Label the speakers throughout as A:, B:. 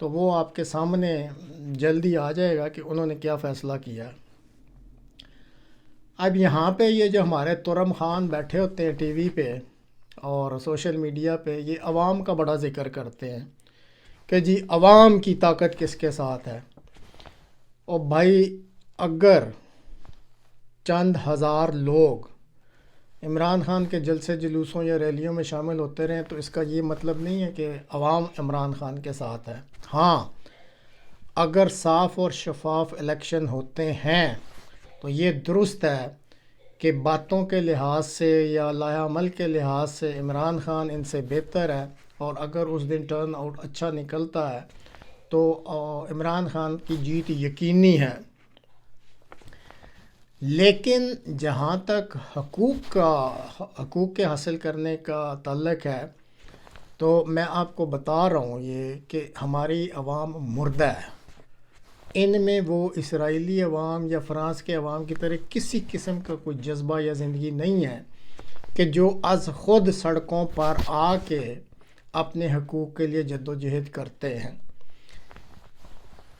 A: تو وہ آپ کے سامنے جلدی آ جائے گا کہ انہوں نے کیا فیصلہ کیا۔ اب یہاں پہ یہ جو ہمارے ترم خان بیٹھے ہوتے ہیں ٹی وی پہ اور سوشل میڈیا پہ، یہ عوام کا بڑا ذکر کرتے ہیں کہ جی عوام کی طاقت کس کے ساتھ ہے۔ اور بھائی اگر چند ہزار لوگ عمران خان کے جلسے جلوسوں یا ریلیوں میں شامل ہوتے رہیں تو اس کا یہ مطلب نہیں ہے کہ عوام عمران خان کے ساتھ ہے۔ ہاں، اگر صاف اور شفاف الیکشن ہوتے ہیں تو یہ درست ہے کہ باتوں کے لحاظ سے یا لائحہ عمل کے لحاظ سے عمران خان ان سے بہتر ہے، اور اگر اس دن ٹرن آؤٹ اچھا نکلتا ہے تو عمران خان کی جیت یقینی ہے۔ لیکن جہاں تک حقوق کے حاصل کرنے کا تعلق ہے تو میں آپ کو بتا رہا ہوں یہ کہ ہماری عوام مردہ ہے۔ ان میں وہ اسرائیلی عوام یا فرانس کے عوام کی طرح کسی قسم کا کوئی جذبہ یا زندگی نہیں ہے کہ جو از خود سڑکوں پر آ کے اپنے حقوق کے لیے جد و جہد کرتے ہیں۔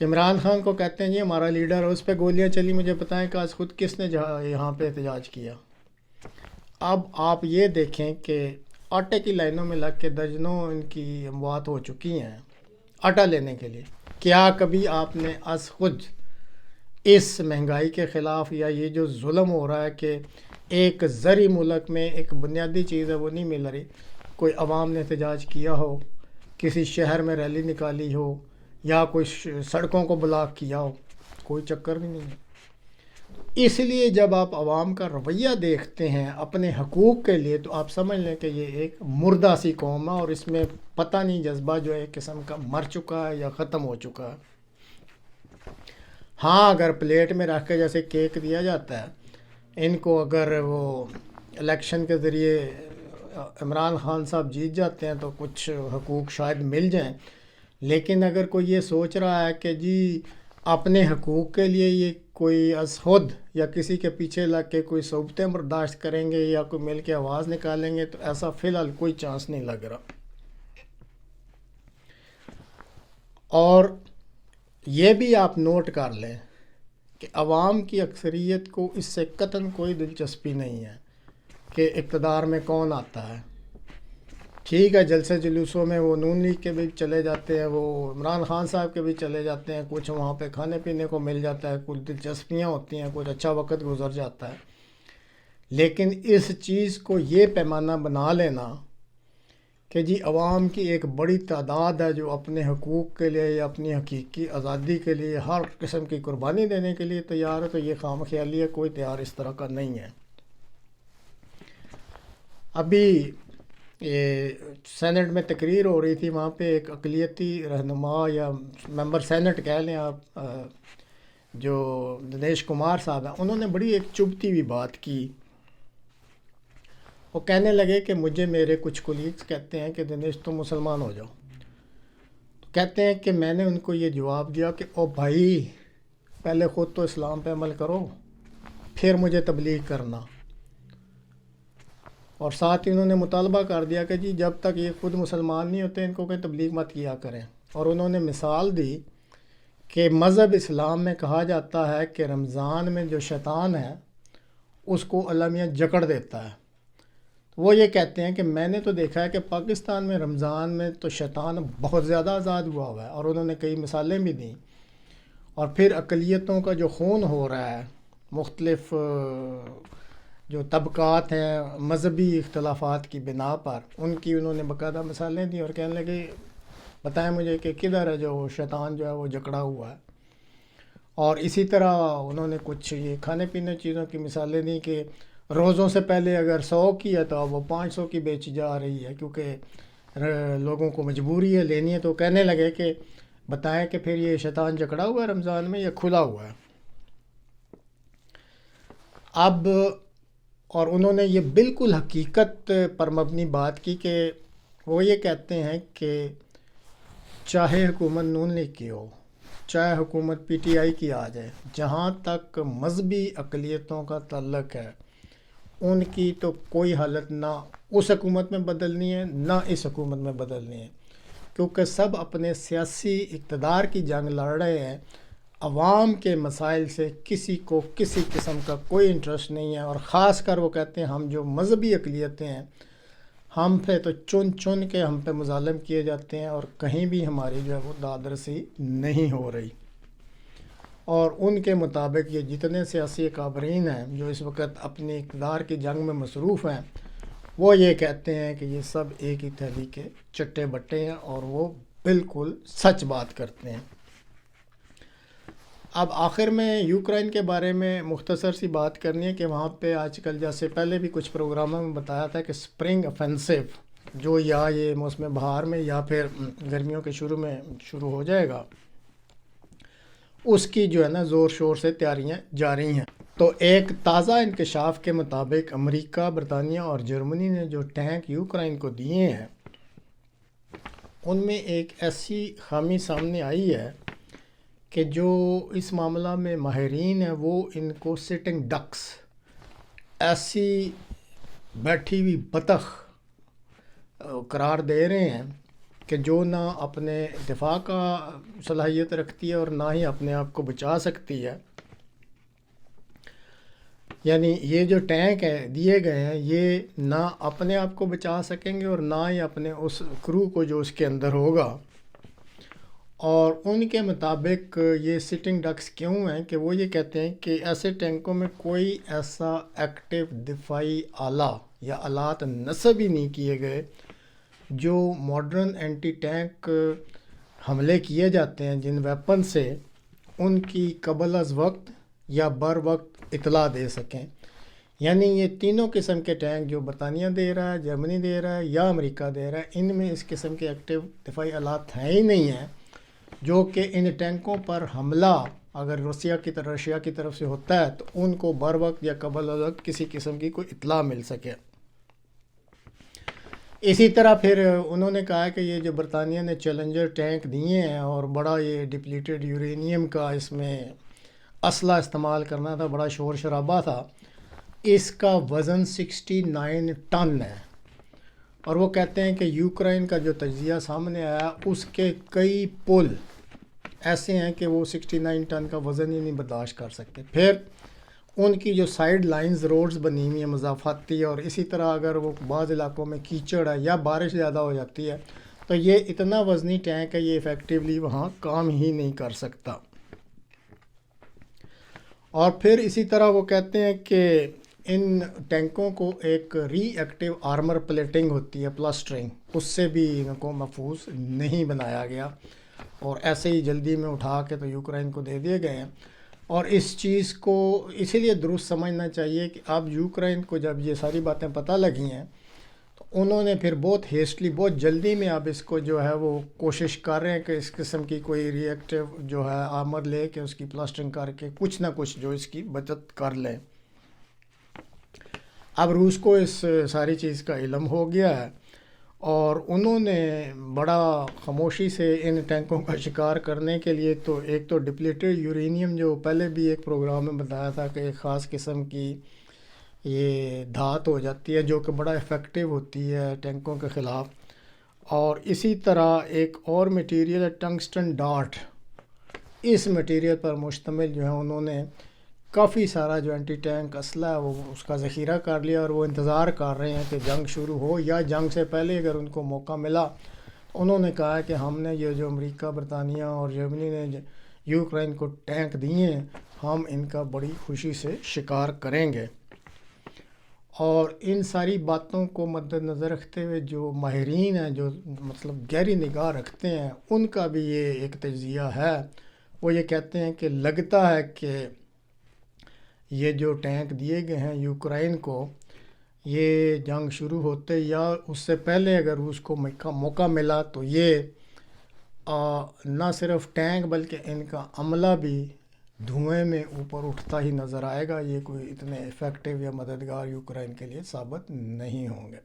A: عمران خان کو کہتے ہیں جی ہمارا لیڈر ہے، اس پہ گولیاں چلی، مجھے بتائیں کہ آج خود کس نے یہاں پہ احتجاج کیا۔ اب آپ یہ دیکھیں کہ آٹے کی لائنوں میں لگ کے درجنوں ان کی اموات ہو چکی ہیں آٹا لینے کے لیے۔ کیا کبھی آپ نے از خود اس مہنگائی کے خلاف یا یہ جو ظلم ہو رہا ہے کہ ایک زرعی ملک میں ایک بنیادی چیز ہے وہ نہیں مل رہی، کوئی عوام نے احتجاج کیا ہو، کسی شہر میں ریلی نکالی ہو یا کوئی سڑکوں کو بلاک کیا ہو؟ کوئی چکر بھی نہیں ہے۔ اس لیے جب آپ عوام کا رویہ دیکھتے ہیں اپنے حقوق کے لیے تو آپ سمجھ لیں کہ یہ ایک مردہ سی قوم ہے، اور اس میں پتہ نہیں جذبہ جو ہے ایک قسم کا مر چکا ہے یا ختم ہو چکا ہے۔ ہاں، اگر پلیٹ میں رکھ کے جیسے کیک دیا جاتا ہے ان کو، اگر وہ الیکشن کے ذریعے عمران خان صاحب جیت جاتے ہیں تو کچھ حقوق شاید مل جائیں، لیکن اگر کوئی یہ سوچ رہا ہے کہ جی اپنے حقوق کے لیے یہ کوئی از خود یا کسی کے پیچھے لگ کے کوئی صعوبتیں برداشت کریں گے یا کوئی مل کے آواز نکالیں گے، تو ایسا فی الحال کوئی چانس نہیں لگ رہا۔ اور یہ بھی آپ نوٹ کر لیں کہ عوام کی اکثریت کو اس سے قطعاً کوئی دلچسپی نہیں ہے کہ اقتدار میں کون آتا ہے۔ ٹھیک ہے، جلسے جلوسوں میں وہ نون لیگ کے بھی چلے جاتے ہیں، وہ عمران خان صاحب کے بھی چلے جاتے ہیں، کچھ وہاں پہ کھانے پینے کو مل جاتا ہے، کچھ دلچسپیاں ہوتی ہیں، کچھ اچھا وقت گزر جاتا ہے۔ لیکن اس چیز کو یہ پیمانہ بنا لینا کہ جی عوام کی ایک بڑی تعداد ہے جو اپنے حقوق کے لیے یا اپنی حقیقی آزادی کے لیے ہر قسم کی قربانی دینے کے لیے تیار ہے، تو یہ خام خیالی ہے، کوئی تیار اس طرح کا نہیں ہے۔ ابھی یہ سینٹ میں تقریر ہو رہی تھی، وہاں پہ ایک اقلیتی رہنما یا ممبر سینٹ کہہ لیں آپ، جو دنیش کمار صاحب ہیں، انہوں نے بڑی ایک چبھتی ہوئی بات کی۔ وہ کہنے لگے کہ مجھے میرے کچھ کولیگز کہتے ہیں کہ دنیش تم مسلمان ہو جاؤ۔ تو کہتے ہیں کہ میں نے ان کو یہ جواب دیا کہ او بھائی پہلے خود تو اسلام پہ عمل کرو پھر مجھے تبلیغ کرنا۔ اور ساتھ ہی انہوں نے مطالبہ کر دیا کہ جی جب تک یہ خود مسلمان نہیں ہوتے ان کو کوئی تبلیغ مت کیا کریں۔ اور انہوں نے مثال دی کہ مذہب اسلام میں کہا جاتا ہے کہ رمضان میں جو شیطان ہے اس کو اللہ میاں جکڑ دیتا ہے۔ وہ یہ کہتے ہیں کہ میں نے تو دیکھا ہے کہ پاکستان میں رمضان میں تو شیطان بہت زیادہ آزاد ہوا ہے، اور انہوں نے کئی مثالیں بھی دیں۔ اور پھر اقلیتوں کا جو خون ہو رہا ہے، مختلف جو طبقات ہیں مذہبی اختلافات کی بنا پر، ان کی انہوں نے باقاعدہ مثالیں دیں اور کہنے لگے بتائیں مجھے کہ کدھر ہے جو شیطان جو ہے وہ جکڑا ہوا ہے۔ اور اسی طرح انہوں نے کچھ یہ کھانے پینے چیزوں کی مثالیں دیں کہ روزوں سے پہلے اگر 100 کی ہے تو اب وہ 500 کی بیچی جا رہی ہے کیونکہ لوگوں کو مجبوری ہے لینی ہے۔ تو کہنے لگے کہ بتائیں کہ پھر یہ شیطان جکڑا ہوا ہے رمضان میں یا کھلا ہوا ہے؟ اب اور انہوں نے یہ بالکل حقیقت پر مبنی بات کی کہ وہ یہ کہتے ہیں کہ چاہے حکومت نون لیگ کی ہو، چاہے حکومت پی ٹی آئی کی آ جائے، جہاں تک مذہبی اقلیتوں کا تعلق ہے ان کی تو کوئی حالت نہ اس حکومت میں بدلنی ہے نہ اس حکومت میں بدلنی ہے۔ کیونکہ سب اپنے سیاسی اقتدار کی جنگ لڑ رہے ہیں، عوام کے مسائل سے کسی کو کسی قسم کا کوئی انٹرسٹ نہیں ہے، اور خاص کر وہ کہتے ہیں ہم جو مذہبی اقلیتیں ہیں ہم پہ تو چن کے ہم پہ مظالم کیے جاتے ہیں، اور کہیں بھی ہماری جو ہے وہ داد رسی نہیں ہو رہی۔ اور ان کے مطابق یہ جتنے سیاسی اکابرین ہیں جو اس وقت اپنی اقتدار کی جنگ میں مصروف ہیں، وہ یہ کہتے ہیں کہ یہ سب ایک ہی تھیلی کے چٹے بٹے ہیں، اور وہ بالکل سچ بات کرتے ہیں۔ اب آخر میں یوکرائن کے بارے میں مختصر سی بات کرنی ہے کہ وہاں پہ آج کل جیسے پہلے بھی کچھ پروگراموں میں بتایا تھا کہ سپرنگ آفینسو جو یا یہ موسم بہار میں یا پھر گرمیوں کے شروع میں شروع ہو جائے گا، اس کی جو ہے نا زور شور سے تیاریاں جاری ہیں۔ تو ایک تازہ انکشاف کے مطابق امریکہ، برطانیہ اور جرمنی نے جو ٹینک یوکرائن کو دیے ہیں ان میں ایک ایسی خامی سامنے آئی ہے کہ جو اس معاملہ میں ماہرین ہیں وہ ان کو سٹنگ ڈکس، ایسی بیٹھی ہوئی بطخ قرار دے رہے ہیں کہ جو نہ اپنے دفاع کا صلاحیت رکھتی ہے اور نہ ہی اپنے آپ کو بچا سکتی ہے۔ یعنی یہ جو ٹینک ہے دیے گئے ہیں یہ نہ اپنے آپ کو بچا سکیں گے اور نہ ہی اپنے اس کرو کو جو اس کے اندر ہوگا۔ اور ان کے مطابق یہ سٹنگ ڈکس کیوں ہیں کہ وہ یہ کہتے ہیں کہ ایسے ٹینکوں میں کوئی ایسا ایکٹیو دفاعی آلہ یا آلات نصب ہی نہیں کیے گئے جو ماڈرن اینٹی ٹینک حملے کیے جاتے ہیں جن ویپن سے ان کی قبل از وقت یا بر وقت اطلاع دے سکیں۔ یعنی یہ تینوں قسم کے ٹینک جو برطانیہ دے رہا ہے، جرمنی دے رہا ہے یا امریکہ دے رہا ہے، ان میں اس قسم کے ایکٹیو دفاعی آلات ہیں ہی نہیں ہیں جو کہ ان ٹینکوں پر حملہ اگر رشیا کی طرف سے ہوتا ہے تو ان کو بر وقت یا قبل از وقت کسی قسم کی کوئی اطلاع مل سکے۔ اسی طرح پھر انہوں نے کہا کہ یہ جو برطانیہ نے چیلنجر ٹینک دیے ہیں اور بڑا یہ ڈپلیٹڈ یورینیم کا اس میں اسلحہ استعمال کرنا تھا، بڑا شور شرابہ تھا، اس کا وزن 69 ٹن ہے۔ اور وہ کہتے ہیں کہ یوکرائن کا جو تجزیہ سامنے آیا اس کے کئی پل ایسے ہیں کہ وہ 69 ٹن کا وزن ہی نہیں برداشت کر سکتے۔ پھر ان کی جو سائیڈ لائنز روڈز بنی ہوئی ہیں مضافاتی، اور اسی طرح اگر وہ بعض علاقوں میں کیچڑ ہے یا بارش زیادہ ہو جاتی ہے تو یہ اتنا وزنی ٹینک ہے، یہ ایفیکٹیولی وہاں کام ہی نہیں کر سکتا۔ اور پھر اسی طرح وہ کہتے ہیں کہ ان ٹینکوں کو ایک ری ایکٹیو آرمر پلیٹنگ ہوتی ہے، پلاسٹرنگ، اس سے بھی ان کو محفوظ نہیں بنایا گیا، اور ایسے ہی جلدی میں اٹھا کے تو یوکرائن کو دے دیے گئے ہیں۔ اور اس چیز کو اسی لیے درست سمجھنا چاہیے کہ اب یوکرائن کو جب یہ ساری باتیں پتہ لگی ہیں تو انہوں نے پھر بہت ہیسٹلی، بہت جلدی میں اب اس کو جو ہے وہ کوشش کر رہے ہیں کہ اس قسم کی کوئی ری ایکٹیو جو ہے آرمر لے کے اس کی پلاسٹرنگ کر کے کچھ نہ کچھ جو اس کی بچت کر لیں۔ اب روس کو اس ساری چیز کا علم ہو گیا ہے اور انہوں نے بڑا خاموشی سے ان ٹینکوں کا شکار کرنے کے لیے تو ایک تو ڈپلیٹڈ یورینیم جو پہلے بھی ایک پروگرام میں بتایا تھا کہ ایک خاص قسم کی یہ دھات ہو جاتی ہے جو کہ بڑا افیکٹو ہوتی ہے ٹینکوں کے خلاف، اور اسی طرح ایک اور میٹیریل ہے ٹنگسٹن ڈارٹ، اس میٹیریل پر مشتمل جو ہے انہوں نے کافی سارا جو اینٹی ٹینک اسلحہ ہے وہ اس کا ذخیرہ کر لیا، اور وہ انتظار کر رہے ہیں کہ جنگ شروع ہو یا جنگ سے پہلے اگر ان کو موقع ملا۔ انہوں نے کہا کہ ہم نے یہ جو امریکہ، برطانیہ اور جرمنی نے یوکرائن کو ٹینک دیے ہیں ہم ان کا بڑی خوشی سے شکار کریں گے۔ اور ان ساری باتوں کو مد نظر رکھتے ہوئے جو ماہرین ہیں جو مطلب گہری نگاہ رکھتے ہیں ان کا بھی یہ ایک تجزیہ ہے، وہ یہ کہتے ہیں کہ لگتا ہے کہ یہ جو ٹینک دیے گئے ہیں یوکرائن کو، یہ جنگ شروع ہوتے یا اس سے پہلے اگر روس کو موقع ملا تو یہ نہ صرف ٹینک بلکہ ان کا عملہ بھی دھوئیں میں اوپر اٹھتا ہی نظر آئے گا۔ یہ کوئی اتنے افیکٹو یا مددگار یوکرائن کے لیے ثابت نہیں ہوں گے۔